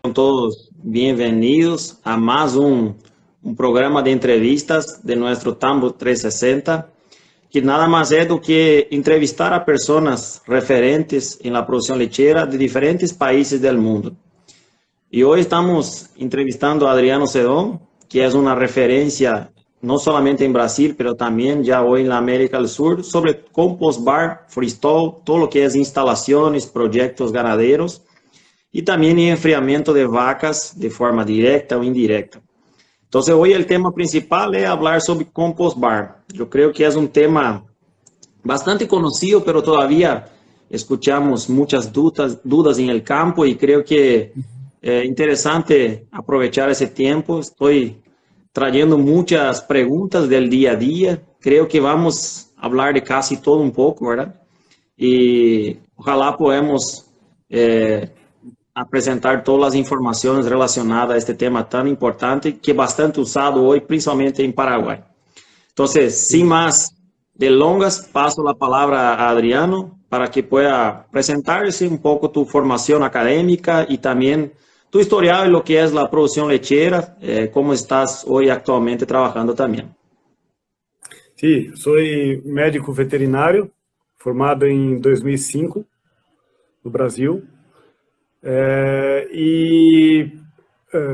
Sejam todos bem-vindos a mais um programa de entrevistas de nosso Tambo 360, que nada mais é do que entrevistar a pessoas referentes na produção lecheira de diferentes países do mundo. E hoje estamos entrevistando a Adriano Sedón, que é uma referência não somente em Brasil, mas também já hoje na América do Sul, sobre compost bar, freestyle, todo o que é instalações, projetos ganaderos, y también en enfriamiento de vacas de forma directa o indirecta. Entonces, hoy el tema principal es hablar sobre compost bar. Yo creo que es un tema bastante conocido, pero todavía escuchamos muchas dudas en el campo y creo que es interesante aprovechar ese tiempo. Estoy trayendo muchas preguntas del día a día. Creo que vamos a hablar de casi todo un poco, ¿verdad? Y ojalá podamos apresentar todas as informações relacionadas a este tema tão importante que é bastante usado hoje, principalmente em Paraguai. Então, sem mais delongas, passo a palavra a Adriano para que pueda apresentar-se um pouco tu formação acadêmica e também tu historial em lo que é a produção lechera, como estás hoje atualmente trabalhando também. Sim, sou médico veterinário, formado em 2005, no Brasil.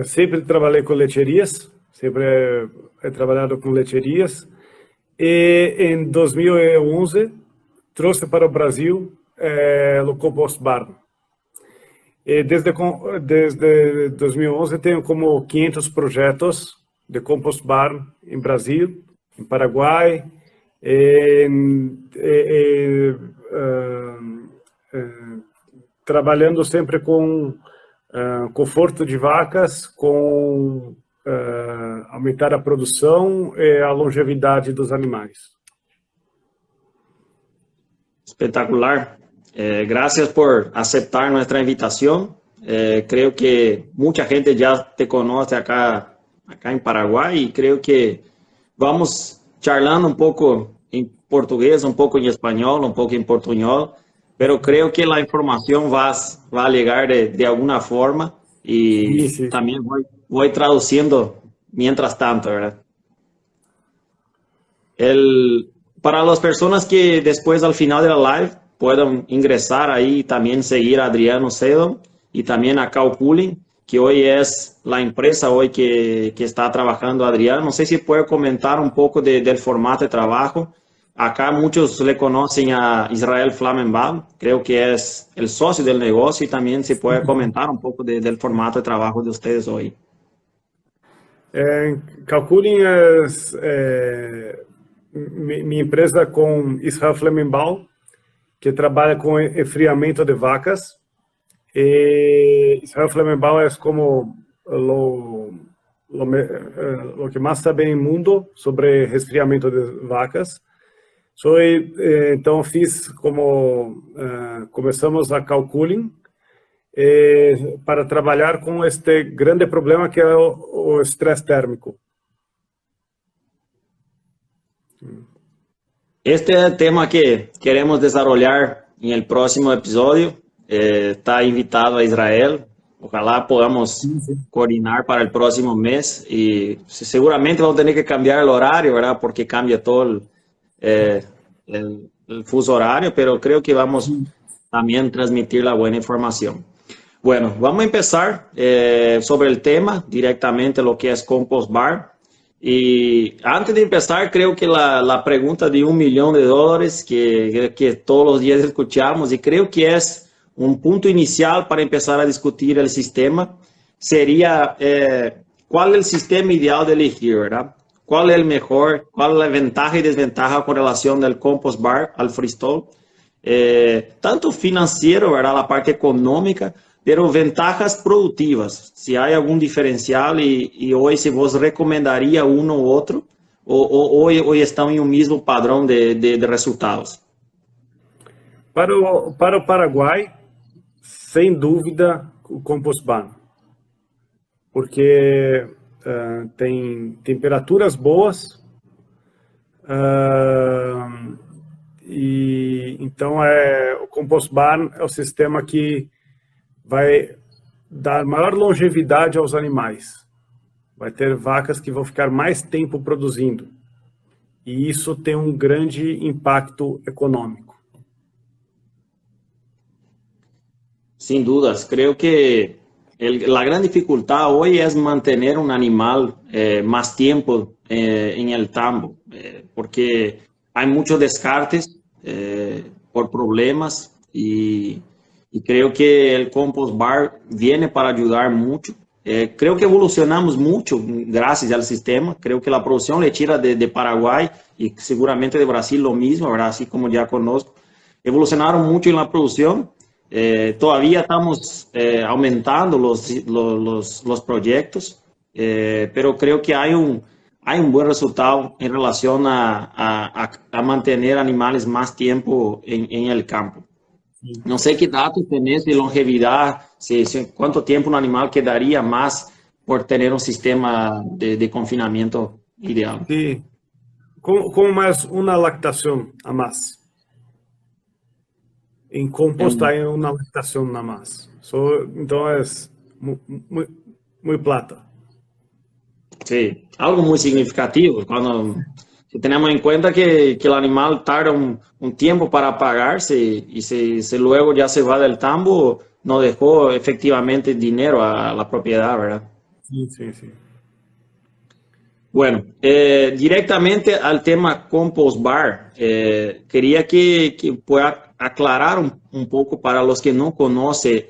Sempre trabalhei com lecherias, sempre he trabalhado com lecherias, e em 2011 trouxe para o Brasil o compost bar. E desde 2011 tenho como 500 projetos de compost bar em Brasil, em Paraguai, trabalhando sempre com conforto de vacas, com aumentar a produção e a longevidade dos animais. Espetacular. Gracias por aceptar nuestra invitación. Creo que mucha gente ya te conoce acá en Paraguay y creo que vamos charlando un poco en portugués, un poco en español, un poco en portuñol. Pero creo que la información va a llegar de alguna forma y sí. También voy traduciendo mientras tanto, ¿verdad? Para las personas que después al final de la live puedan ingresar ahí y también seguir a Adriano Sedón y también a Calculin, que hoy es la empresa hoy que está trabajando Adriano. No sé si puede comentar un poco del formato de trabajo. Acá muchos le conocen a Israel Flamenbaum, creo que es el socio del negocio y también se puede comentar un poco del formato de trabajo de ustedes hoy. Calculin es mi empresa con Israel Flamenbaum, que trabalha com enfriamento de vacas. Israel Flamenbaum é como lo que mais sabe no mundo sobre resfriamento de vacas. Então, começamos a Calculin para trabalhar com este grande problema que é o estresse térmico. Este é o tema que queremos desarrollar em el próximo episódio. Está invitado a Israel. Ojalá podamos coordinar para el próximo mes y seguramente vamos a tener que cambiar el horario, ¿verdad? Porque cambia todo el fuso horario, pero creo que vamos también transmitir la buena información. Bueno, vamos a empezar sobre el tema, directamente lo que es Compost Bar. Y antes de empezar, creo que la pregunta de $1 millón que todos los días escuchamos, y creo que es un punto inicial para empezar a discutir el sistema, sería cuál es el sistema ideal de elegir, ¿verdad? ¿Cuál es el mejor? ¿Cuál es la ventaja y desventaja con relación del compost bar al freestyle? Tanto financiero, ¿verdad? La parte económica, pero ventajas productivas. Si hay algún diferencial y hoy si vos recomendaría uno u otro, o hoy están en un mismo padrón de resultados. Para o Paraguai, sem dúvida, o compost bar. Porque tem temperaturas boas, e então o compost bar é o sistema que vai dar maior longevidade aos animais. Vai ter vacas que vão ficar mais tempo produzindo. E isso tem um grande impacto econômico. Sin dudas, creo que la gran dificultad hoy es mantener un animal más tiempo en el tambo, porque hay muchos descartes por problemas y creo que el Compost Bar viene para ayudar mucho. Creo que evolucionamos mucho gracias al sistema. Creo que la producción lechera de Paraguay y seguramente de Brasil lo mismo, ¿verdad? Así como ya conozco, evolucionaron mucho en la producción. Todavía estamos aumentando los proyectos, pero creo que hay un buen resultado en relación a mantener animales más tiempo en el campo. No sé qué datos tenés de longevidad, cuánto tiempo un animal quedaría más por tener un sistema de confinamiento ideal. Sí, com mais uma lactação a mais. Em compost hay uma lactação a mais. Então é muito plata. Sí, algo muy significativo. Si tenemos en cuenta que el animal tarda un tiempo para apagarse y si luego ya se va del tambo, no dejó efectivamente dinero a la propiedad, ¿verdad? Sí, sí, sí. Bueno, directamente al tema Compost Bar, quería que pueda aclarar un poco para los que no conocen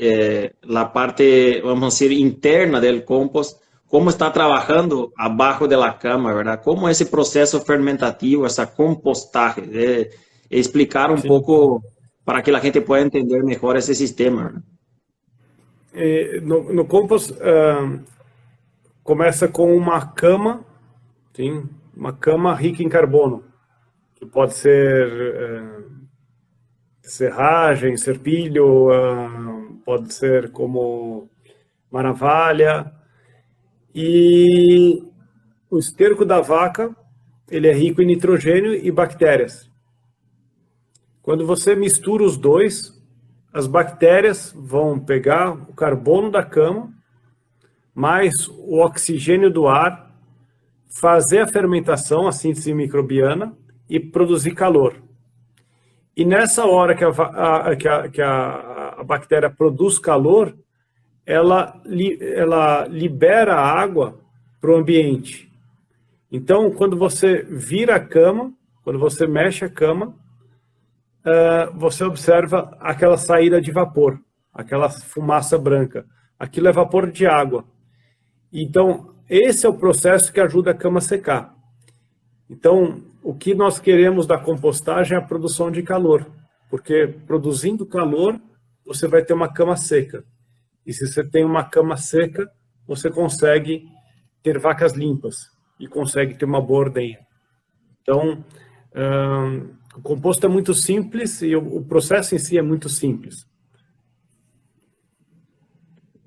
la parte, vamos a decir, interna del compost, cómo está trabajando abajo de la cama, ¿verdad? Cómo ese proceso fermentativo, esa compostaje, explicar un poco para que la gente pueda entender mejor ese sistema, ¿verdad? No compost começa com uma cama, sim, uma cama rica em carbono, que pode ser serragem, serpilho, pode ser como maravalha. E o esterco da vaca, ele é rico em nitrogênio e bactérias. Quando você mistura os dois, as bactérias vão pegar o carbono da cama, mais o oxigênio do ar, fazer a fermentação, a síntese microbiana, e produzir calor. E nessa hora que a bactéria produz calor, ela libera a água para o ambiente. Então, quando você vira a cama, quando você mexe a cama, você observa aquela saída de vapor, aquela fumaça branca. Aquilo é vapor de água. Então, esse é o processo que ajuda a cama a secar. Então, o que nós queremos da compostagem é a produção de calor, porque produzindo calor, você vai ter uma cama seca. E se você tem uma cama seca, você consegue ter vacas limpas e consegue ter uma boa ordenha. Então, o composto é muito simples e o processo em si é muito simples.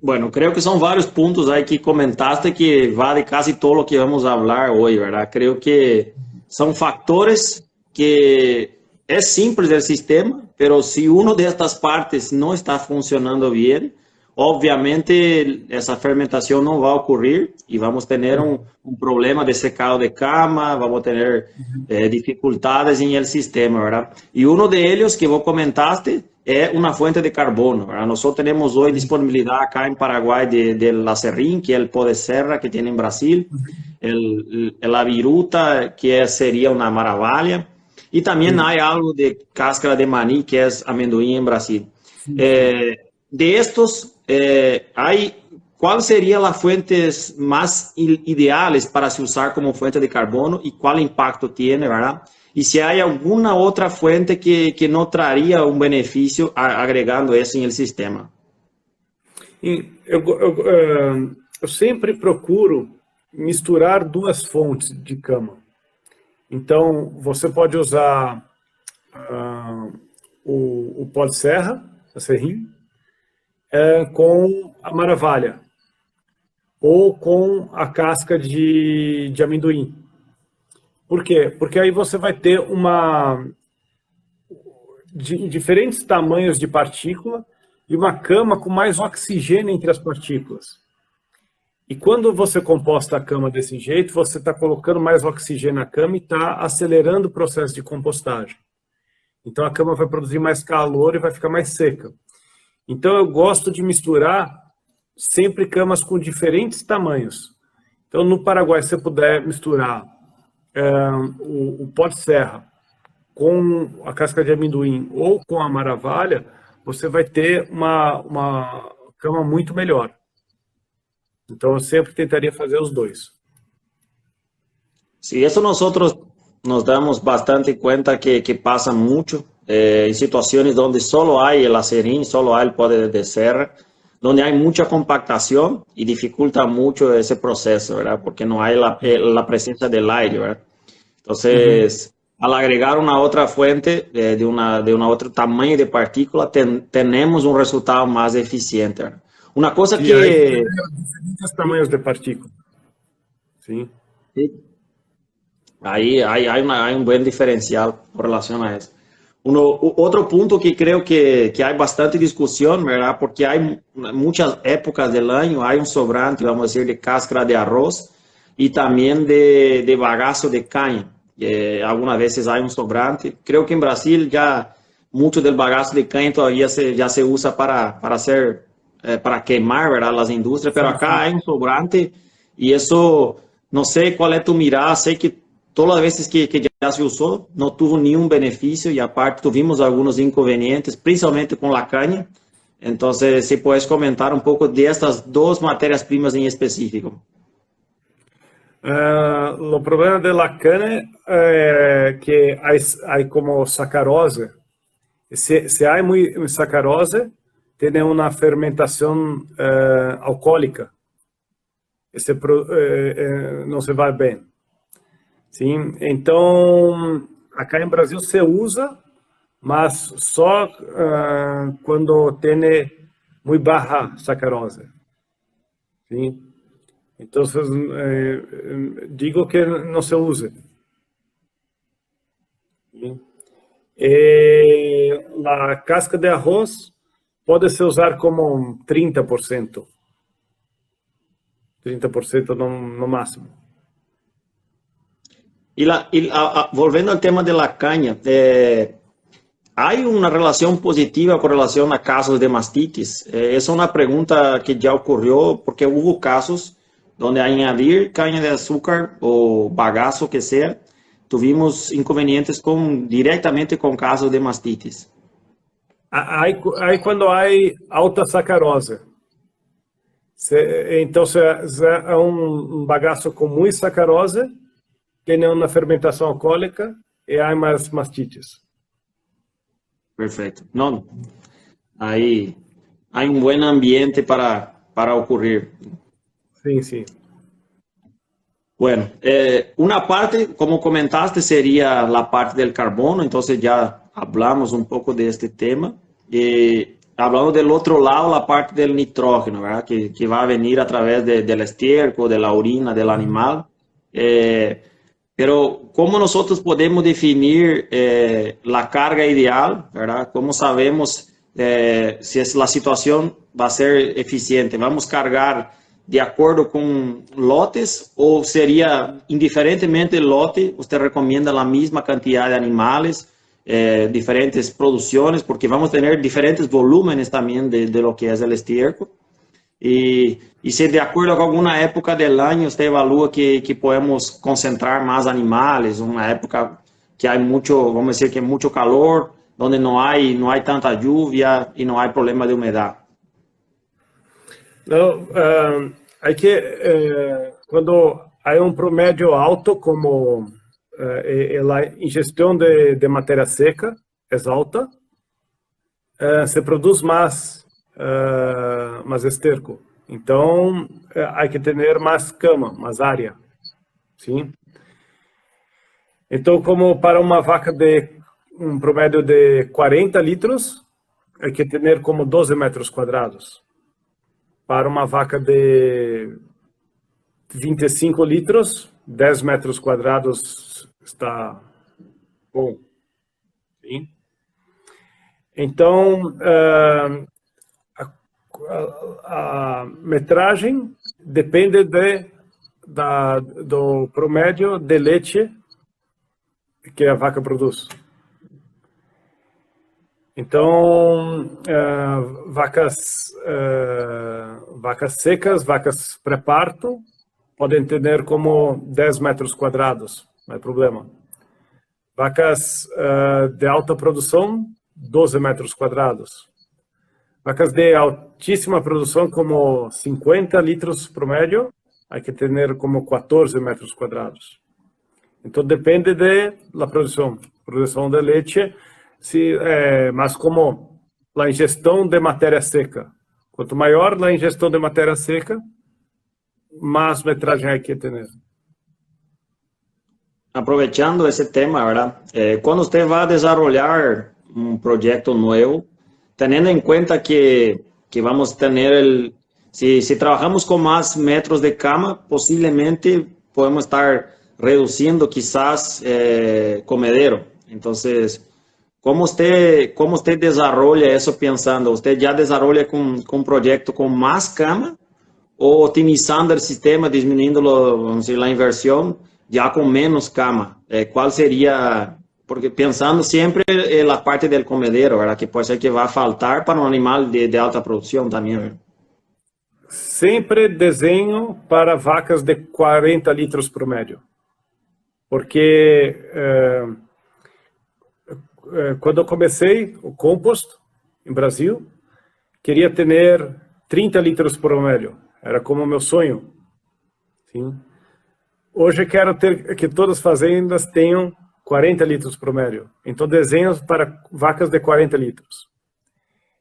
Bueno, creo que son varios puntos ahí que comentaste que va de casi todo lo que vamos a hablar hoy, ¿verdad? Creo que son factores que es simple el sistema, pero si uno de estas partes no está funcionando bien, obviamente esa fermentación no va a ocurrir y vamos a tener un problema de secado de cama, vamos a tener dificultades en el sistema, ¿verdad? Y uno de ellos que vos comentaste es una fuente de carbono, ¿verdad? Nosotros tenemos hoy disponibilidad acá en Paraguay del acerrín, que es el pó de serra que tiene en Brasil, la viruta, que sería una maravilla, y también hay algo de cáscara de maní, que es amendoín en Brasil. De estos, ¿cuál serían las fuentes más ideales para se usar como fuente de carbono y cuál impacto tiene, ¿verdad? Y si hay alguna otra fuente que no traería un beneficio agregando eso en el sistema. Eu sempre procuro misturar duas fontes de cama. Então, você pode usar o pó de serra, a serrim, com a maravalha, ou com a casca de amendoim. Por quê? Porque aí você vai ter diferentes tamanhos de partícula, e uma cama com mais oxigênio entre as partículas. E quando você composta a cama desse jeito, você está colocando mais oxigênio na cama e está acelerando o processo de compostagem. Então a cama vai produzir mais calor e vai ficar mais seca. Então eu gosto de misturar sempre camas com diferentes tamanhos. Então no Paraguai, se você puder misturar o pó de serra com a casca de amendoim ou com a maravalha, você vai ter uma cama muito melhor. Então eu sempre tentaria fazer os dois. Sí, eso nosotros nos damos bastante cuenta que pasa mucho en situaciones donde solo hay el acerrín, solo hay el poder de serra, donde hay mucha compactación y dificulta mucho ese proceso, ¿verdad? Porque no hay la presencia del aire, ¿verdad? Entonces, al agregar una otra fuente de una otro tamaño de partícula, tenemos un resultado más eficiente, ¿verdad? Una cosa Sí, que... hay diferentes tamaños de partícula. Sí. Sí. Ahí hay un buen diferencial con relación a eso. Otro punto que creo que hay bastante discusión, ¿verdad? Porque hay muchas épocas del año, hay un sobrante, vamos a decir, de cáscara de arroz y también de bagazo de caña. Algunas veces hay un sobrante. Creo que en Brasil ya mucho del bagazo de caña todavía ya se usa para hacer, para quemar, ¿verdad? Las industrias, pero acá hay un sobrante y eso, no sé cuál es tu mirada, sé que todas las veces que ya se usó no tuvo ningún beneficio y aparte tuvimos algunos inconvenientes, principalmente con la caña. Entonces, si puedes comentar un poco de estas dos materias primas en específico. O problema de la caña é que há como sacarose. Se há muito sacarose, tem uma fermentação alcoólica. Esse não se vai bem. Sim, então acá em Brasil se usa, mas só quando tem muito baixa sacarose. Sim, então digo que não se use. Sim. A casca de arroz pode se usar como 30%. 30% no máximo. Volviendo al tema de la caña, ¿hay una relación positiva con relación a casos de mastitis? Es una pregunta que ya ocurrió porque hubo casos donde añadir caña de azúcar o bagazo que sea, tuvimos inconvenientes directamente con casos de mastitis. Aí quando há alta sacarose. Então, se é bagaço com muita sacarose, tem uma fermentação alcoólica e há mais mastites. Perfecto. No, hay un buen ambiente para ocurrir. Sí, sí. Bueno, una parte, como comentaste, sería la parte del carbono, entonces ya hablamos un poco de este tema. Hablando del otro lado, la parte del nitrógeno, ¿verdad? Que va a venir a través del estiércol, de la orina del animal. Pero, ¿cómo nosotros podemos definir la carga ideal, ¿verdad? ¿Cómo sabemos si la situación va a ser eficiente? ¿Vamos a cargar de acuerdo con lotes o sería, indiferentemente del lote, usted recomienda la misma cantidad de animales, diferentes producciones, porque vamos a tener diferentes volúmenes también de lo que es el estiércol? Y si de acuerdo con alguna época del año usted evalúa que podemos concentrar más animales, una época que hay mucho, vamos a decir que mucho calor, donde no hay tanta lluvia y no hay problema de humedad. Não, hay que, quando há promédio alto, como a ingestão de matéria seca é alta, se produz mais esterco. Então, há que ter mais cama, mais área. Sim? Então, como para uma vaca de um promédio de 40 litros, há que ter como 12 metros quadrados. Para uma vaca de 25 litros, 10 metros quadrados está bom. Sim? Então, a metragem depende do promédio de leite que a vaca produz. Então, vacas secas, vacas pré-parto, podem ter como 10 metros quadrados, não é problema. Vacas de alta produção, 12 metros quadrados. Vacas de altíssima produção, como 50 litros promédio, há que ter como 14 metros quadrados. Então, depende da produção. Produção de leite, mas como a ingestão de matéria seca. Quanto maior a ingestão de matéria seca, mais metragem há que ter. Aproveitando esse tema, ¿verdad? Quando você vai desenvolver um projeto novo, tendo em conta que vamos ter se trabalhamos com mais metros de cama, possivelmente podemos estar reduzindo quizás comedero. Então, como você desenvolve isso pensando? Você já desenvolve com um projeto com mais cama ou otimizando o sistema, diminuindo a inversão, já com menos cama? Qual seria? Porque pensando sempre na parte do comedero, ¿verdad? Que pode ser que vá faltar para um animal de alta produção também, ¿verdad? Sempre desenho para vacas de 40 litros promédio. Porque quando eu comecei o compost em Brasil, queria ter 30 litros promédio. Era como meu sonho. Sim. Hoje quero ter que todas as fazendas tenham 40 litros promédio. Então, desenhos para vacas de 40 litros.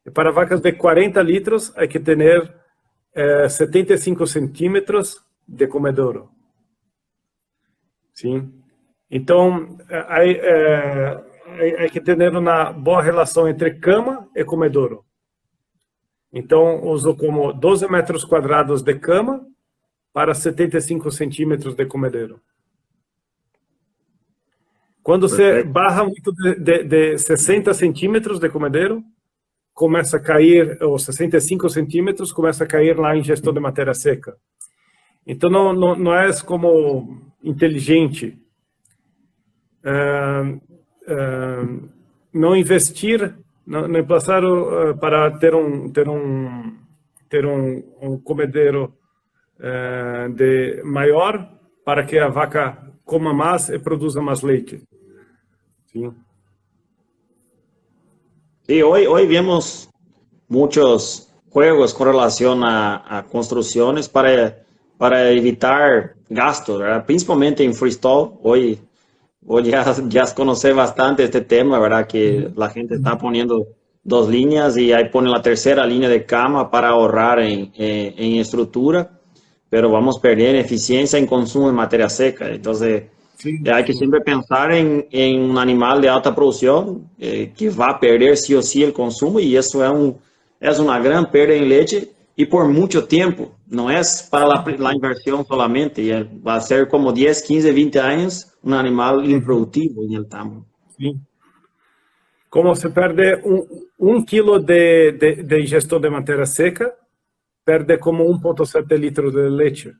E para vacas de 40 litros, há que ter 75 centímetros de comedouro. Sim. Então, há que ter uma boa relação entre cama e comedouro. Então, uso como 12 metros quadrados de cama para 75 centímetros de comedouro. Quando você barra muito de 60 centímetros de comedouro, começa a cair, ou 65 centímetros, começa a cair lá em gestão de matéria seca. Então, não é como inteligente não investir, não emplaçar para ter um comedero de maior, para que a vaca coma mais e produza mais leite. Sim. Sí, hoy vemos muchos juegos con relación a construcciones para evitar gastos, ¿verdad? Principalmente en freestyle. Hoy ya conocí bastante este tema, ¿verdad? Que la gente está poniendo 2 líneas y ahí pone la tercera línea de cama para ahorrar en estructura, pero vamos a perder eficiencia en consumo de materia seca. Entonces, hay que siempre pensar en un animal de alta producción que va a perder sí o sí el consumo, y eso es una gran pérdida en leche y por mucho tiempo. No es para la inversión solamente, va a ser como 10, 15, 20 años un animal improductivo en el tamo. Sí. Como se perde un kilo de ingestão de matéria seca, perde como 1,7 litros de leite.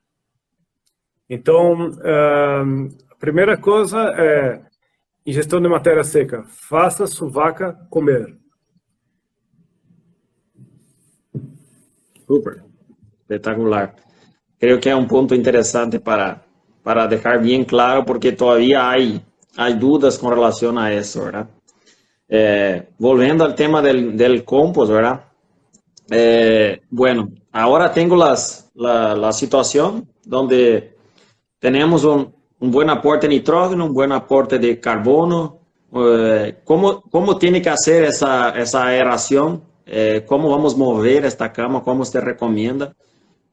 Então, a primeira coisa é ingestão de matéria seca. Faça sua vaca comer. Super, espetacular. Creo que é um ponto interessante para deixar bem claro, porque todavía hay dudas com relação a isso, ¿verdad? Volviendo al tema del compost, ¿verdad? Bueno, ahora tengo la situación donde tenemos un buen aporte de nitrógeno, un buen aporte de carbono. ¿Cómo tiene que hacer esa aeración? ¿Cómo vamos a mover esta cama? ¿Cómo usted recomienda?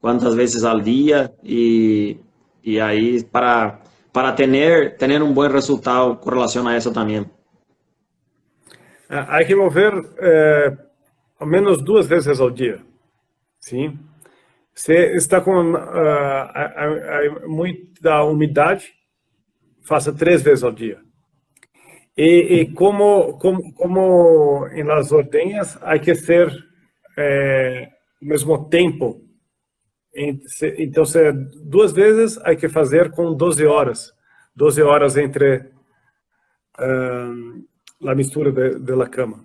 ¿Cuántas veces al día? Y ahí para tener un buen resultado con relación a eso también. Há que mover ao menos 2 vezes ao dia. Sim. Se está com muita umidade, faça 3 vezes ao dia. E como em las ordenhas, há que ser o mesmo tempo. Então, 2 vezes há que fazer com 12 horas. 12 horas entre a mistura de la cama.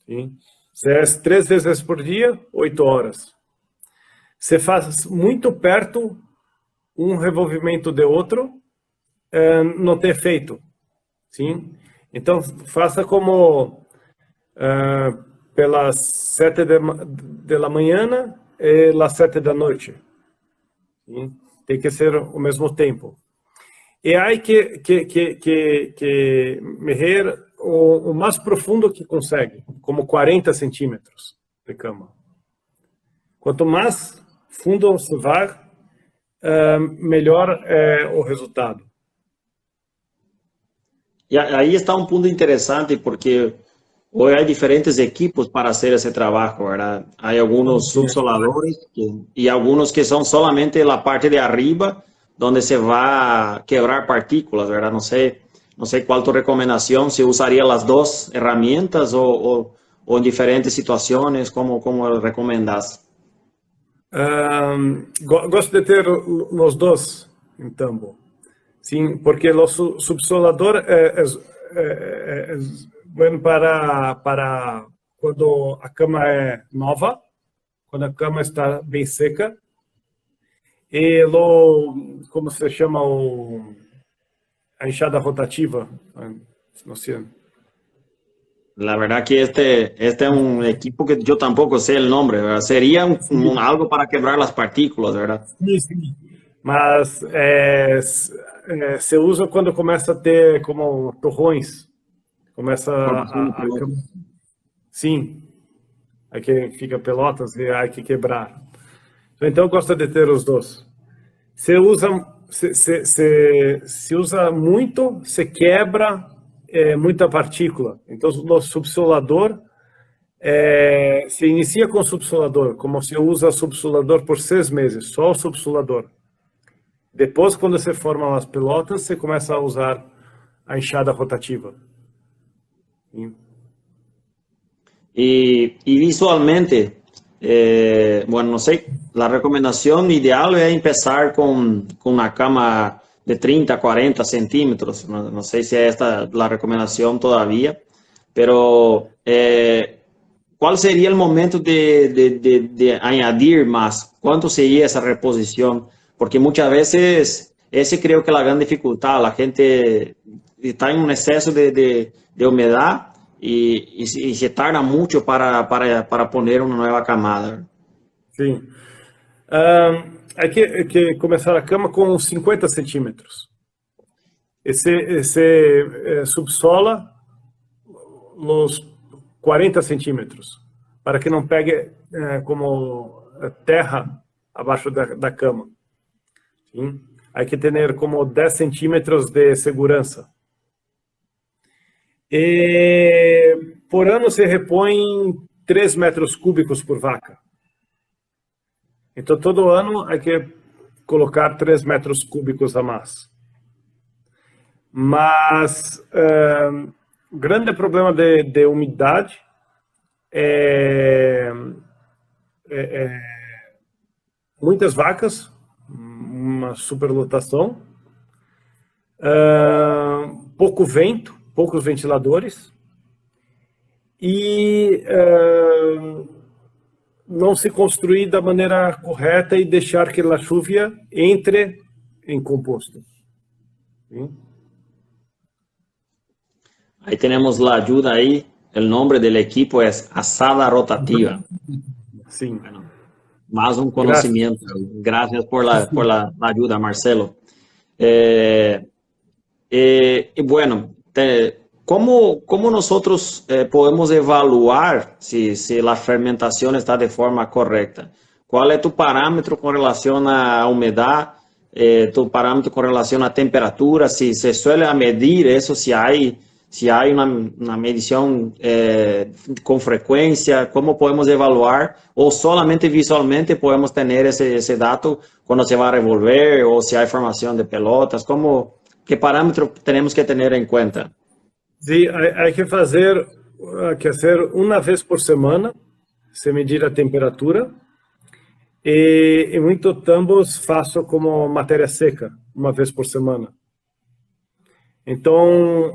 Sim? Se é 3 vezes por dia, 8 horas. Se faz muito perto um revolvimento de outro, não tem efeito. Sim? Então, faça como pelas 7 da manhã e las 7 da noite. Sim? Tem que ser o mesmo tempo. E há que medir o mais profundo que consegue, como 40 centímetros de cama. Quanto mais fundo se vai, melhor é o resultado. E aí está um ponto interessante, porque hoje há diferentes equipos para fazer esse trabalho, ¿verdad? Há alguns subsoladores e alguns que são solamente a parte de arriba, onde se vai quebrar partículas, ¿verdad? Não sei qual tu recomendação, se usaria as duas ferramentas ou em diferentes situações, como recomendas? Gosto de ter os dois em tambo. Sim, porque o subsolador é bom para quando a cama é nova, quando a cama está bem seca. E como se chama a enxada rotativa? Não sei. La verdad que este es un equipo que yo tampoco sé el nombre, ¿verdad? Sería algo para quebrar las partículas, ¿verdad? Sim. Mas se usa quando começa a ter como torrões. Começa sim. Aí que fica pelotas e aí que quebrar. Então gosta de ter os dois. Se usa muito, se quebra muita partícula. Então o subsolador se inicia com o subsolador, como se usa subsolador por 6 meses, só o subsolador. Depois, quando se formam as pelotas, você começa a usar a enxada rotativa. Y visualmente, bueno, no sé, la recomendación ideal es empezar con una cama de 30, 40 centímetros. No sé si es esta la recomendación todavía, pero ¿cuál sería el momento de añadir más? ¿Cuánto sería esa reposición? Porque muchas veces, ese creo que es la gran dificultad, la gente está en un exceso de humedad y se tarda mucho para poner una nueva camada. Sim. Hay que começar a cama com 50 centímetros. Esse subsola os 40 centímetros, para que não pegue como terra abaixo da cama. Sim? Hay que ter como 10 centímetros de segurança. E por ano se repõe 3 metros cúbicos por vaca. Então, todo ano há que colocar 3 metros cúbicos a mais. Mas o grande problema de umidade é muitas vacas, uma superlotação, pouco vento, poucos ventiladores e não se construir da maneira correta e deixar que a chuva entre em composto. Sim? Ahí tenemos la ayuda ahí. El nombre del equipo es Asada Rotativa. Sí. Bueno, más un conocimiento. Gracias por la ayuda, Marcelo. Bueno, ¿cómo nosotros podemos evaluar si la fermentación está de forma correcta? ¿Cuál es tu parámetro con relación a humedad? Tu parámetro con relación a temperatura? Si se suele medir eso, si hay una medición con frecuencia, ¿cómo podemos evaluar? ¿O solamente visualmente podemos tener ese dato cuando se va a revolver o si hay formación de pelotas? ¿Qué parámetro tenemos que tener en cuenta? Sí, hay que hacer una vez por semana, se medir a temperatura E muitos tambos faço como matéria seca, uma vez por semana. Então,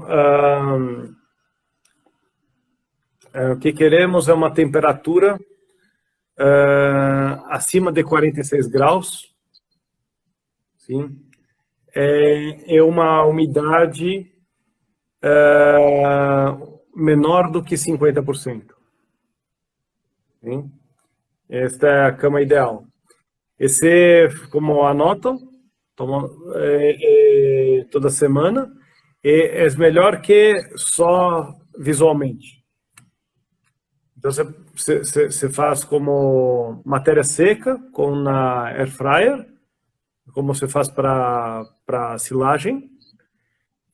o que queremos é uma temperatura acima de 46 graus, sim? É uma umidade menor do que 50%. Sim? Esta é a cama ideal. Esse, como anoto, toda semana, é melhor que só visualmente. Então, você faz como matéria seca, com na air fryer, como você faz para silagem,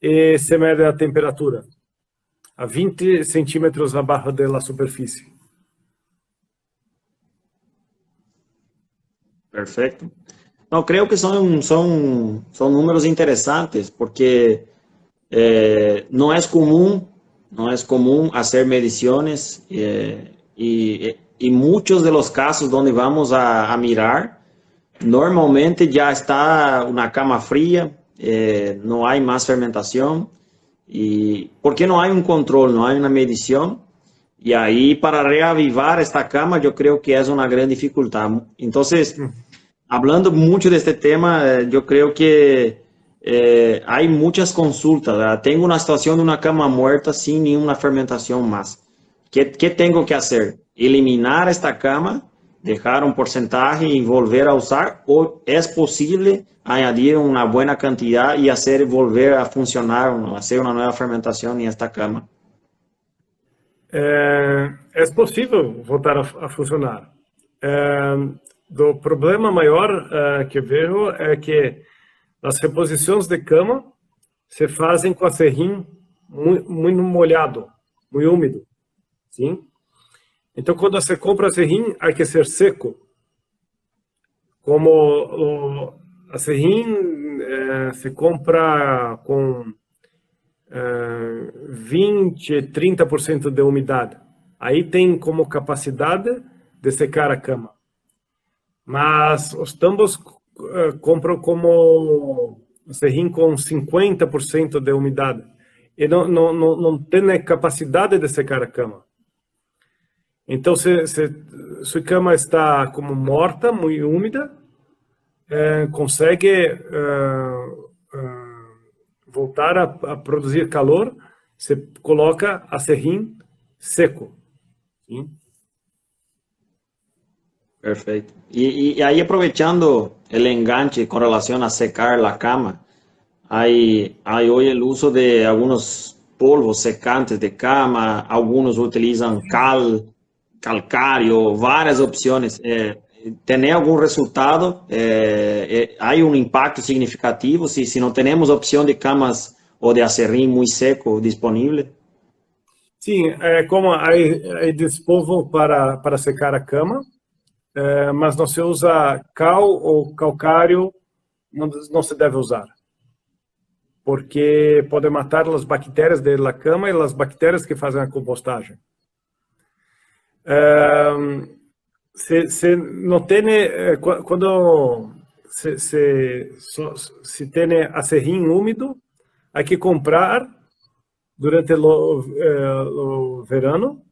e você mede a temperatura a 20 centímetros abaixo da superfície. Perfecto. No, creo que son números interesantes porque no es común hacer mediciones y muchos de los casos donde vamos a mirar, normalmente ya está una cama fría, no hay más fermentación y porque no hay un control, no hay una medición. Y ahí para reavivar esta cama yo creo que es una gran dificultad. Entonces, hablando mucho de este tema, yo creo que hay muchas consultas, ¿verdad? Tengo una situación de una cama muerta sin ninguna fermentación más. ¿Qué tengo que hacer? ¿Eliminar esta cama, dejar un porcentaje y volver a usar? ¿O es posible añadir una buena cantidad y hacer volver a funcionar, hacer una nueva fermentación en esta cama? É possível voltar a funcionar. O problema maior que vejo é que as reposições de cama se fazem com a serrim muito molhado, muito úmido, sim? Então, quando você compra a serrim, há que ser seco. Como a serrim se compra com 20, 30% de umidade. Aí tem como capacidade de secar a cama. Mas os tambos compram como serrim com 50% de umidade. E não tem capacidade de secar a cama. Então, se sua cama está como morta, muito úmida, consegue voltar a produzir calor, você coloca a serrim seco. Sim? Perfecto. Y ahí aprovechando el enganche con relación a secar la cama, hay hoy el uso de algunos polvos secantes de cama, algunos utilizan calcário, várias opções. Tem algum resultado? Há um impacto significativo se não temos opção de camas ou de acerrim muito seco disponível? Sim, como aí despolvo para secar a cama, mas não se usa cal ou calcário, não se deve usar. Porque pode matar as bactérias da cama e as bactérias que fazem a compostagem. Se não tem, quando se tem acerrim úmido, há que comprar durante o verano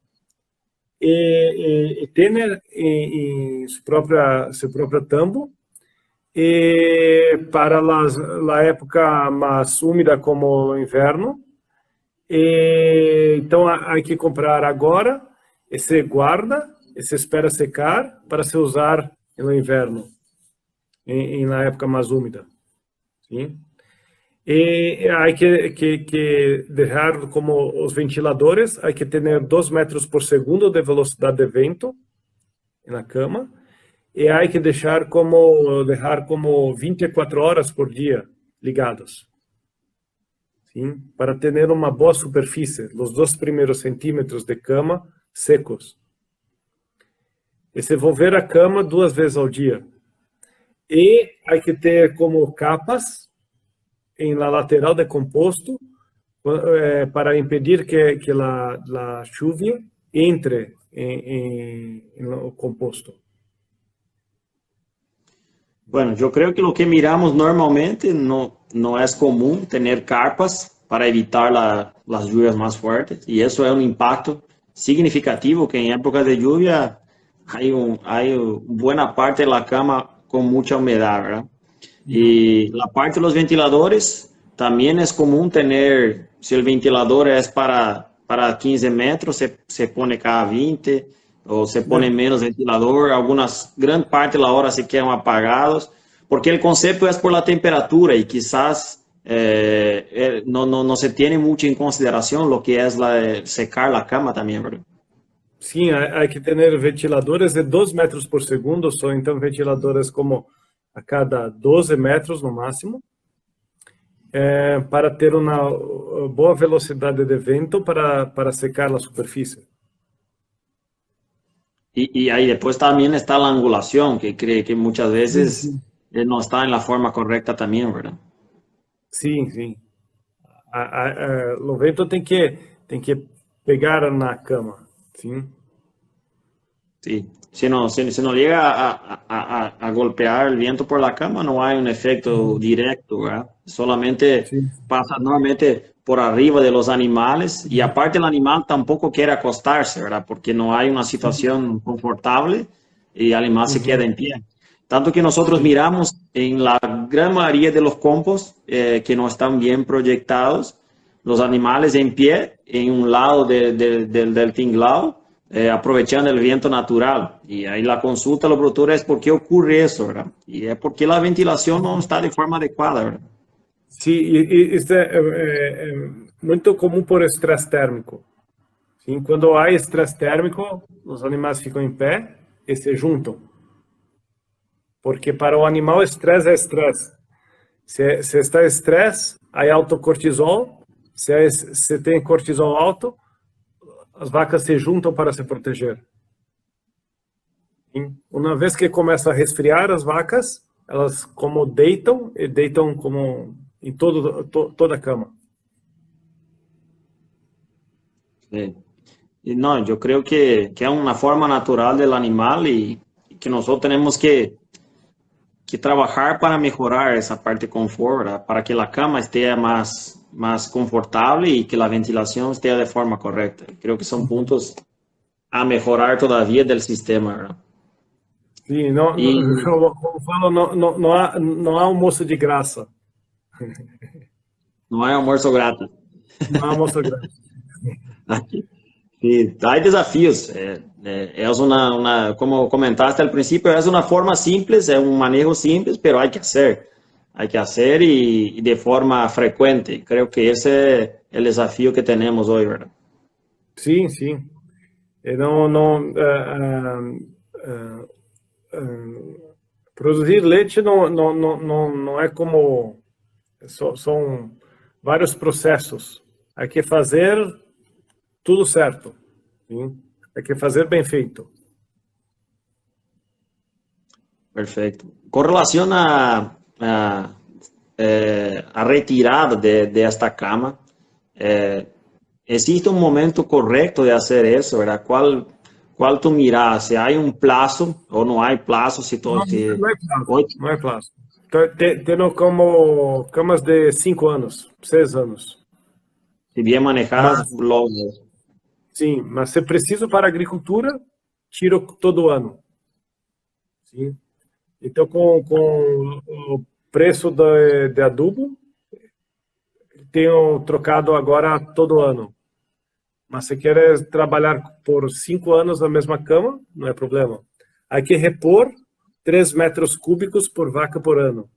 e ter em seu próprio tambo, e para a época mais úmida como o inverno. Então há que comprar agora e se guarda e se espera secar para se usar no inverno, na época mais úmida. Sim? E há que deixar como os ventiladores, há que ter 2 metros por segundo de velocidade de vento na cama, e há que deixar como 24 horas por dia ligados. Sim? Para ter uma boa superfície, os 2 primeiros centímetros de cama secos. E se volver a cama 2 vezes ao dia. E há que ter como capas na lateral de composto para impedir que a chuva entre no composto. Bueno, yo creo que lo que miramos normalmente no es común tener carpas para evitar las lluvias más fuertes y eso es un impacto significativo que en épocas de lluvia hay buena parte de la cama con mucha humedad, ¿verdad? Y la parte de los ventiladores también es común tener, si el ventilador es para 15 metros, se pone cada 20 o se pone menos ventilador, algunas, gran parte de la hora se quedan apagados, porque el concepto es por la temperatura y quizás no se tiene mucho en consideración lo que es secar la cama también, ¿verdad? Sim, há que ter ventiladores de 2 metros por segundo, só então ventiladores como a cada 12 metros no máximo, para ter uma boa velocidade de vento para secar a superfície. Y ahí después también está la angulación, que cree que muchas Sim, veces sim. no está en la forma correcta también, ¿verdad? Sim, sim. O vento tem que pegar na cama, sim. Sí. Si no llega a golpear el viento por la cama, no hay un efecto directo, ¿verdad? Solamente Sim. pasa normalmente por arriba de los animales y aparte el animal tampoco quiere acostarse, ¿verdad? Porque no hay una situación confortable y el animal se queda Uhum. en pie. Tanto que nosotros Sim. miramos en la gran mayoría de los compost que no están bien proyectados, los animales en pie en un lado del tinglado, aprovechando el viento natural. Y ahí la consulta a los productores es por qué ocurre eso, ¿verdad? Y es porque la ventilación no está de forma adecuada, ¿verdad? Sim, isso é muito comum por estresse térmico. Sim, quando há estresse térmico, os animais ficam em pé e se juntam. Porque para o animal, estresse é estresse. Se está estresse, aí alto cortisol. Se tem cortisol alto, as vacas se juntam para se proteger. Uma vez que começa a resfriar as vacas, elas como deitam e deitam como em toda a cama. Sí. Y no, yo creo que es una forma natural del animal y que nosotros tenemos que trabajar para mejorar esa parte de confort, ¿verdad? Para que la cama esté más confortable y que la ventilación esté de forma correcta. Creo que son puntos a mejorar todavía del sistema, ¿verdad? Sim, não, Y como falo, não há almoço de graça. no hay almuerzo gratis. Não há almoço grátis. Sí, hay desafíos. Es como comentaste al principio, es una forma simple, es un manejo simple, pero hay que hacer. Hay que hacer y de forma frecuente. Creo que ese es el desafío que tenemos hoy, ¿verdad? Sim, sim. Produzir leite não é como. São vários processos. Há que fazer tudo certo. Sim? Há que fazer bem feito. Perfecto. Con relación a retirada de esta cama, ¿existe un momento correcto de hacer eso, ¿verdad? ¿Cuál tú miras? Si hay un plazo o no hay plazo, si todo que Não é prazo. hoy, Não é prazo. Tendo como camas de 5 anos, 6 anos. si bien manejadas, Mas, lo, sim, mas se preciso para a agricultura, tiro todo ano. Sim. Então, com o preço de adubo, tenho trocado agora todo ano. Mas se quer trabalhar por 5 anos na mesma cama, não é problema. Há que repor 3 metros cúbicos por vaca por ano.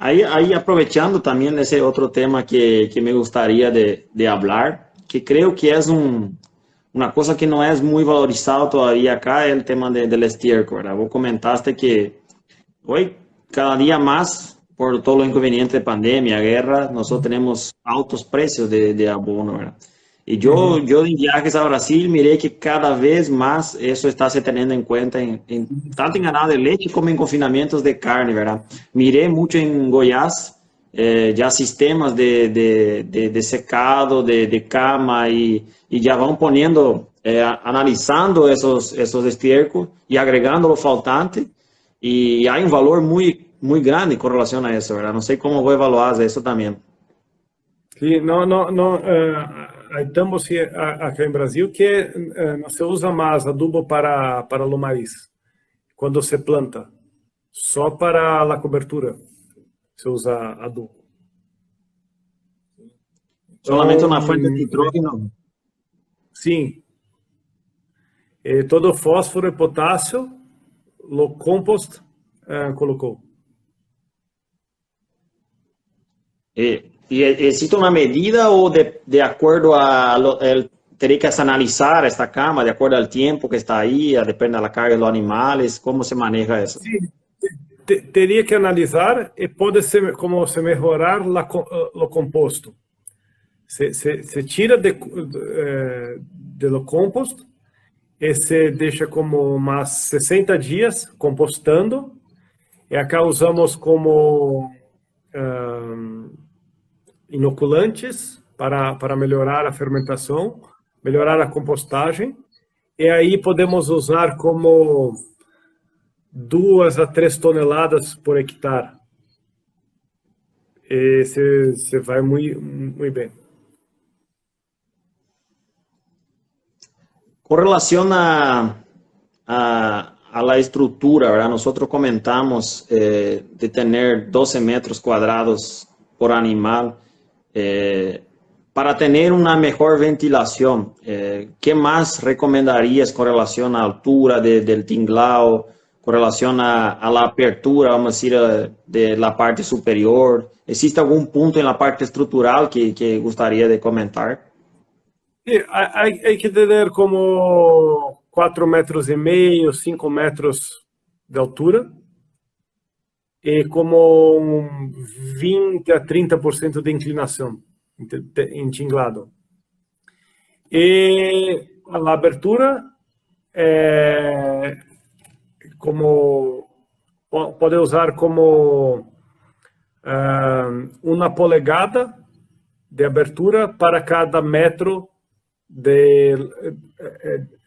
ahí aprovechando también ese otro tema que me gustaría de hablar, que creo que es una cosa que no es muy valorizado todavía acá, es el tema del estiércol, ¿verdad? Vos comentaste que hoy, cada día más, por todos los inconvenientes de pandemia, guerra, nosotros tenemos altos precios de abono, ¿verdad? Y yo en viajes a Brasil miré que cada vez más eso está se teniendo en cuenta tanto en ganado de leche como en confinamientos de carne, ¿verdad? Miré mucho en Goiás ya sistemas de secado, de cama y ya van poniendo analizando esos estiércoles y agregando lo faltante, y hay un valor muy grande con relación a eso, ¿verdad? No sé cómo voy a evaluar eso también. Sí, no, aí estamos aqui em Brasil que não se usa mais adubo para o maíz, quando se planta, só para a cobertura se usa adubo. Solamente una Então, fuente de nitrógeno. sim, todo fósforo e potássio, o compost colocou. ¿Y existe una medida o de acuerdo a tener que analizar esta cama de acuerdo al tiempo que está ahí, depende de la carga de los animales? ¿Cómo se maneja eso? Sim, teria que analisar e pode ser como se melhorar o composto. Se tira de lo compost e se deixa como umas 60 dias compostando, e acá usamos como inoculantes para melhorar a fermentação, melhorar a compostagem, e aí podemos usar como 2 a 3 toneladas por hectare. E se vai muito bem. Con relación a la estructura, ¿verdad? Nosotros comentamos de tener 12 metros cuadrados por animal para tener una mejor ventilación. ¿Qué más recomendarías con relación a la altura del tinglao, con relación a la apertura, vamos a decir, de la parte superior? ¿Existe algún punto en la parte estructural que gustaría de comentar? Hay que ter como 4,5 metros, 5 metros de altura e como 20 a 30% de inclinação em tinglado. E a abertura é como pode usar como 1 polegada de abertura para cada metro de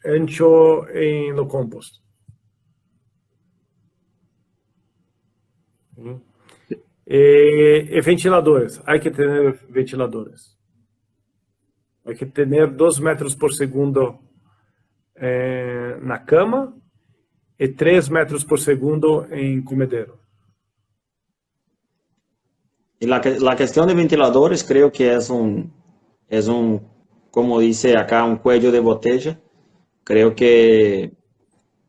ancho em lo compost. E ventiladores, há que ter ventiladores. Há que ter 2 metros por segundo na cama e 3 metros por segundo em comedero. Y la cuestión de ventiladores creo que es un, como dice acá, un cuello de botella. Creo que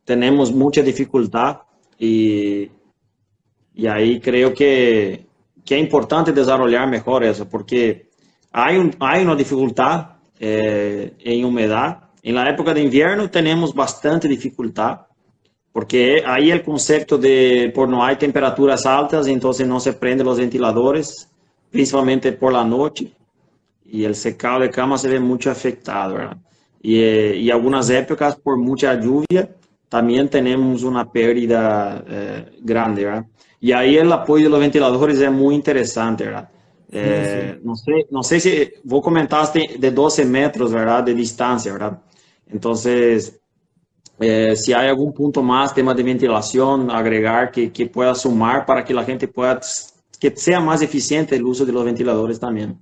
tenemos mucha dificultad y ahí creo que es importante desarrollar mejor eso, porque hay una dificultad en humedad. En la época de invierno tenemos bastante dificultad, porque ahí el concepto de, por no hay temperaturas altas, entonces no se prenden los ventiladores, principalmente por la noche, y el secado de cama se ve mucho afectado, ¿verdad? Y algunas épocas, por mucha lluvia, también tenemos una pérdida grande, ¿verdad? Y ahí el apoyo de los ventiladores es muy interesante, ¿verdad? No sé si vos comentaste de 12 metros, ¿verdad? De distancia, ¿verdad? Entonces, si hay algún punto más, tema de ventilación, agregar que pueda sumar para que la gente pueda, que sea más eficiente el uso de los ventiladores también.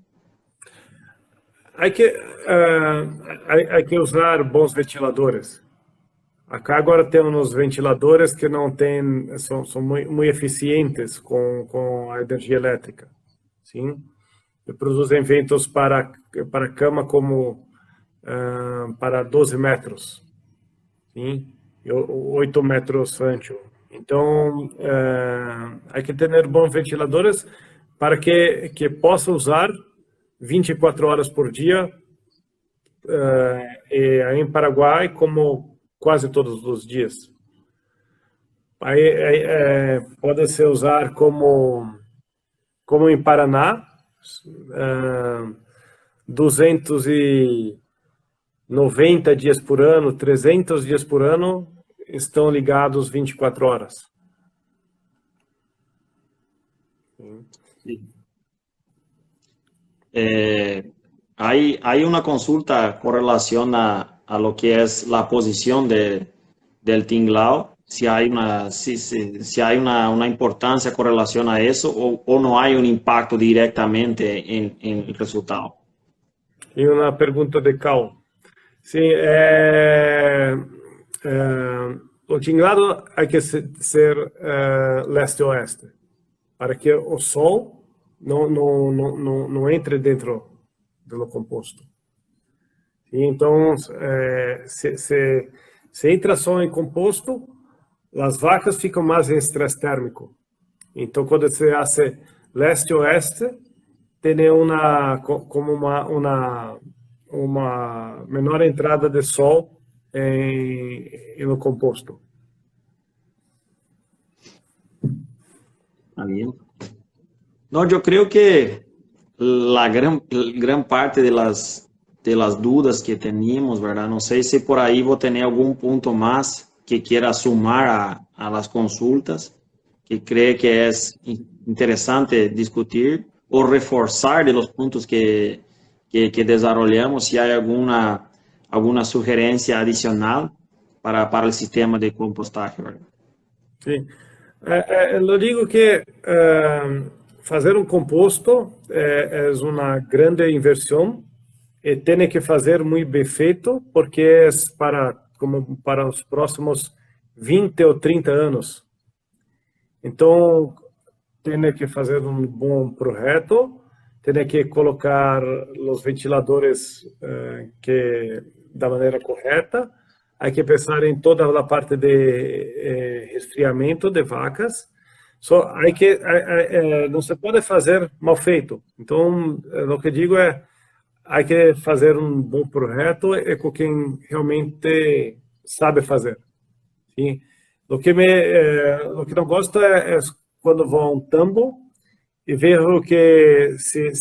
Hay que usar bons ventiladores. Acá agora temos ventiladores que não têm, são muito eficientes com a energia elétrica, sim. E produzem ventos para cama como para 12 metros, sim, e 8 metros ancho. Então, há que ter bons ventiladores para que possa usar 24 horas por dia, e aí em Paraguai como quase todos os dias. Aí pode se usar como em Paraná, 290 dias por ano, 300 dias por ano estão ligados 24 horas. Hay una consulta con relación a a lo que es la posición del tinglao, si hay una importancia con relación a eso o no hay un impacto directamente en el resultado. E uma pergunta de Cal. Sim, o tinglado hay que ser leste-oeste, para que o sol não entre dentro do composto. Então, se entra sol em composto, as vacas ficam mais em estresse térmico. Então, quando se faz leste-oeste, tem como uma menor entrada de sol no composto. Está bien. No, yo creo que la gran parte de las dudas que teníamos, ¿verdad? No sé si por ahí vos tenés algún punto más que quiera sumar a las consultas, que cree que es interesante discutir o reforzar de los puntos que desarrollamos, si hay alguna sugerencia adicional para el sistema de compostaje, ¿verdad? Sim. Eu digo que fazer um composto é uma grande inversão e tem que fazer muito bem feito, porque é para os próximos 20 ou 30 anos. Então, tem que fazer um bom projeto, tem que colocar os ventiladores da maneira correta, há que pensar em toda a parte de resfriamento de vacas. Não se pode fazer mal feito. Então, o que digo há que fazer um bom projeto com quem realmente sabe fazer. Sim? O que não gosto é quando vou a um tambo e vejo que se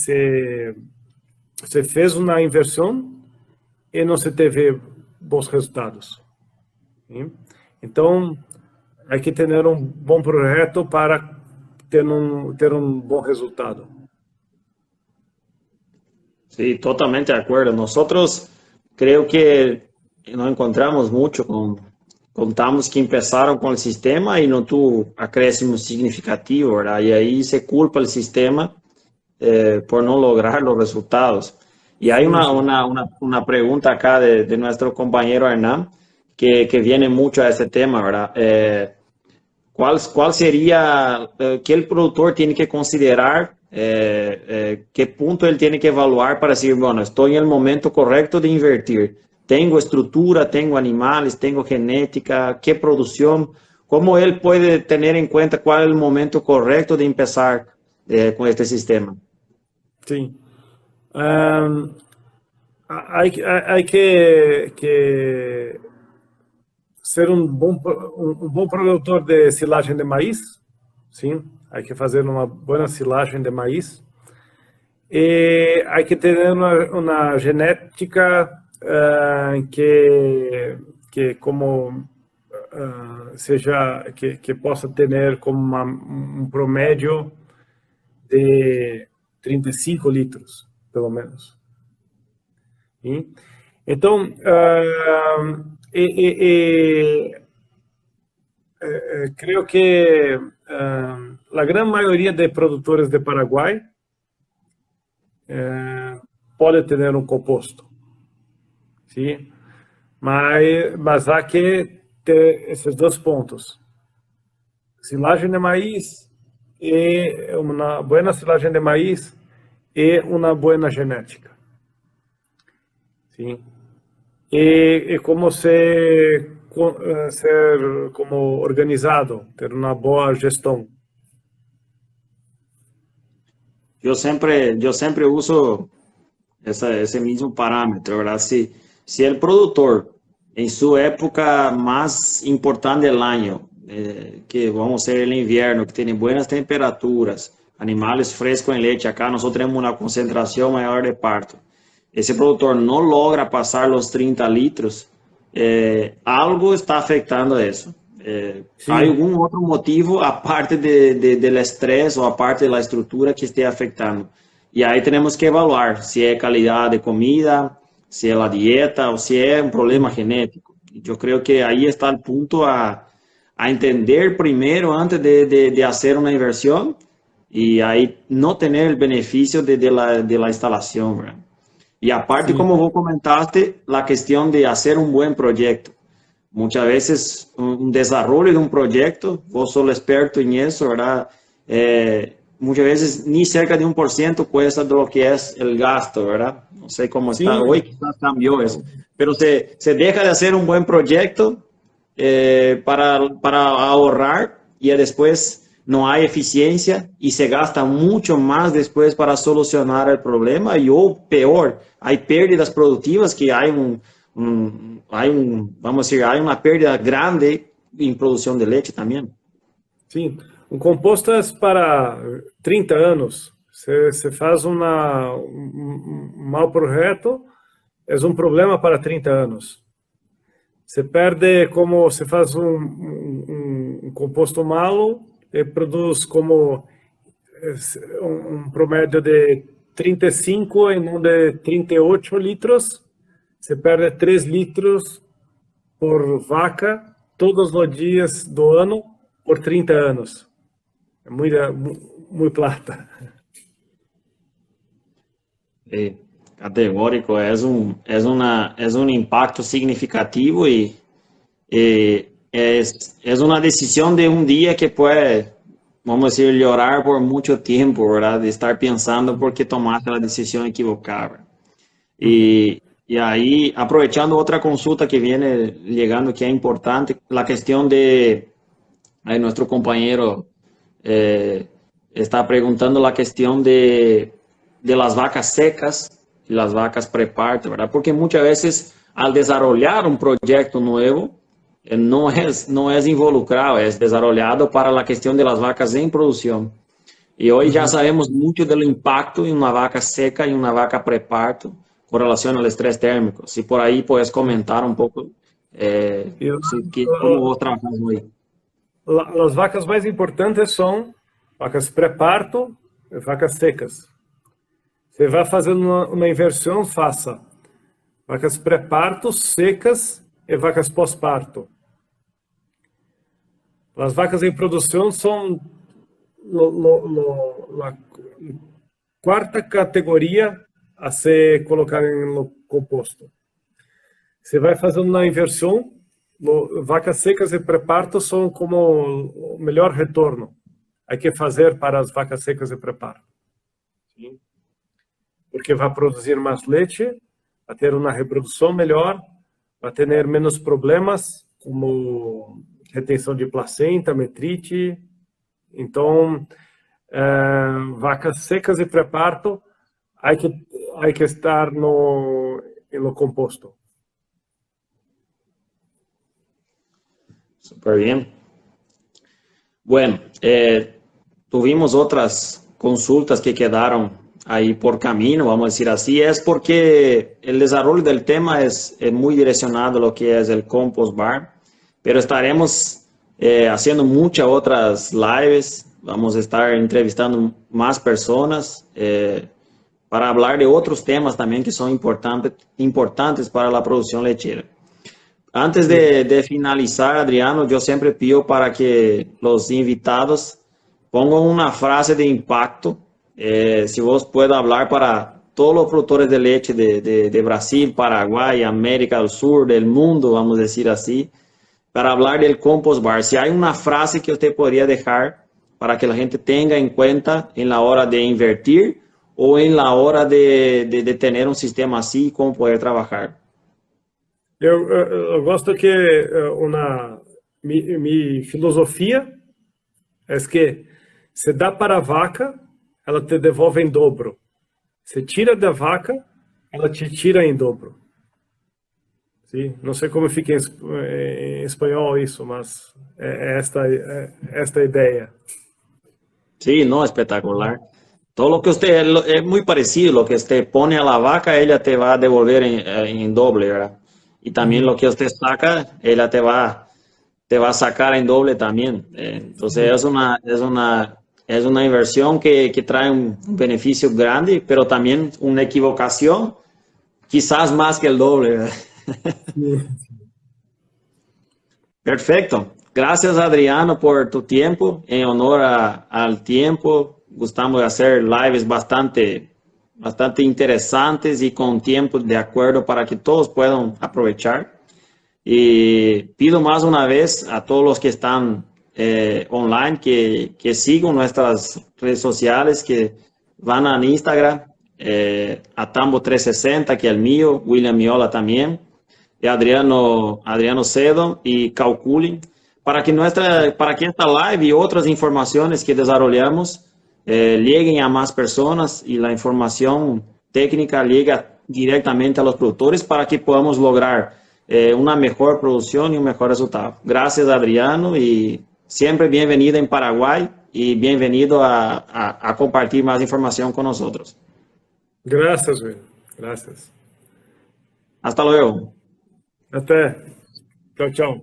fez uma inversão e não se teve bons resultados. Sim? Então, há que ter um bom projeto para ter um bom resultado. Sí, totalmente de acuerdo. Nosotros creo que nos encontramos mucho contamos que empezaron con el sistema y no tuvo acréscimo significativo, ¿verdad? Y ahí se culpa el sistema por no lograr los resultados. Y hay una pregunta acá de nuestro compañero Hernán que viene mucho a ese tema, ¿verdad? ¿Cuál sería, qué el productor tiene que considerar, qué punto él tiene que evaluar para decir, bueno, estoy en el momento correcto de invertir? Tengo estructura, tengo animales, tengo genética, qué producción, cómo él puede tener en cuenta cuál es el momento correcto de empezar con este sistema. Sí. Hay que ser un buen productor de silagem de maíz, sim. Hay que fazer uma boa silagem de maíz. E hay que ter uma genética que como seja que possa ter como um promédio de 35 litros, pelo menos. Sim? Então, creio que a grande maioria de produtores de Paraguai pode ter um composto. Sim? Mas há que ter esses dois pontos. Silagem de maíz e uma boa silagem de maíz e uma boa genética. Sim? E como ser como organizado, ter uma boa gestão. Eu sempre uso esse mesmo parâmetro, ¿verdad? Si el productor en su época más importante del año, que vamos a ser el invierno, que tiene buenas temperaturas, animales frescos en leche, acá nosotros tenemos una concentración mayor de parto, ese productor no logra pasar los 30 litros, algo está afectando eso. ¿Hay algún otro motivo aparte del estrés o aparte de la estructura que esté afectando? Y ahí tenemos que evaluar si es calidad de comida, si es la dieta o si es un problema genético. Yo creo que ahí está el punto a entender primero antes de hacer una inversión y ahí no tener el beneficio de la instalación, ¿verdad? Y aparte, como vos comentaste, la cuestión de hacer un buen proyecto. Muchas veces un desarrollo de un proyecto, vos sos experto en eso, ¿verdad? Muchas veces ni cerca de 1% cuesta de lo que es el gasto, ¿verdad? No sé cómo está hoy, quizás cambió eso. Pero se deja de hacer un buen proyecto para ahorrar y después no hay eficiencia y se gasta mucho más después para solucionar el problema y o peor, hay pérdidas productivas que hay vamos a decir, hay una pérdida grande en producción de leche también. Sim, um composto é para 30 anos. Você faz um mau projeto, é um problema para 30 anos. Você perde como você faz um composto malo e produz como um promédio de 35 e não de 38 litros. Você perde 3 litros por vaca todos os dias do ano por 30 anos. É muito plata. Categórico, es un impacto significativo y es una decisión de un día que puede, vamos a decir, llorar por mucho tiempo, ¿verdad? De estar pensando por qué tomaste la decisión equivocada. Y ahí, aprovechando otra consulta que viene llegando, que es importante, la cuestión de nuestro compañero está preguntando la cuestión de las vacas secas y las vacas preparto, ¿verdad? Porque muchas veces al desarrollar un proyecto nuevo, no es involucrado, es desarrollado para la cuestión de las vacas en producción. Y hoy ya sabemos mucho del impacto en una vaca seca y una vaca preparto con relación al estrés térmico. Si por ahí puedes comentar un poco cómo vos trabajas hoy. As vacas mais importantes são vacas pré-parto e vacas secas. Você vai fazendo uma inversão, faça vacas pré-parto, secas e vacas pós-parto. As vacas em produção são a quarta categoria a ser colocada no composto. Você vai fazendo uma inversão, vacas secas e pré-parto são como o melhor retorno. Há que fazer para as vacas secas e pré-parto. Porque vai produzir mais leite, vai ter uma reprodução melhor, vai ter menos problemas, como retenção de placenta, metrite. Então, vacas secas e pré-parto, há que estar no composto. Súper bien. Bueno, tuvimos otras consultas que quedaron ahí por camino, vamos a decir así. Es porque el desarrollo del tema es muy direccionado a lo que es el Compost Bar, pero estaremos haciendo muchas otras lives. Vamos a estar entrevistando más personas para hablar de otros temas también que son importantes para la producción lechera. Antes de finalizar, Adriano, yo siempre pido para que los invitados pongan una frase de impacto. Si vos puedes hablar para todos los productores de leche de Brasil, Paraguay, América del Sur, del mundo, vamos a decir así, para hablar del Compost Bar. Si hay una frase que usted podría dejar para que la gente tenga en cuenta en la hora de invertir o en la hora de tener un sistema así, cómo poder trabajar. Eu gosto que minha filosofia é que se dá para a vaca, ela te devolve em dobro. Se tira da vaca, ela te tira em dobro. Sim? Não sei como fica em espanhol isso, mas é esta a ideia. Sí, no, espectacular. Todo lo que usted, es muy parecido, lo que usted pone a la vaca, ella te va a devolver en doble, ¿verdad? Y también lo que usted saca, ella te va a sacar en doble también. Entonces es una inversión que trae un beneficio grande, pero también una equivocación quizás más que el doble, ¿verdad? Perfecto. Gracias, Adriano, por tu tiempo. En honor al tiempo, gustamos de hacer lives bastante interesantes y con tiempo de acuerdo para que todos puedan aprovechar. Y pido más una vez a todos los que están online que sigan nuestras redes sociales, que van a Instagram, a Tambo360, que es el mío, William Miola también, y Adriano Cedo, y calculen para que esta live y otras informaciones que desarrollamos lleguen a más personas y la información técnica llegue directamente a los productores para que podamos lograr una mejor producción y un mejor resultado. Gracias, Adriano, y siempre bienvenido en Paraguay y bienvenido a compartir más información con nosotros. Gracias, Will. Gracias. Hasta luego. Até. Tchau, tchau.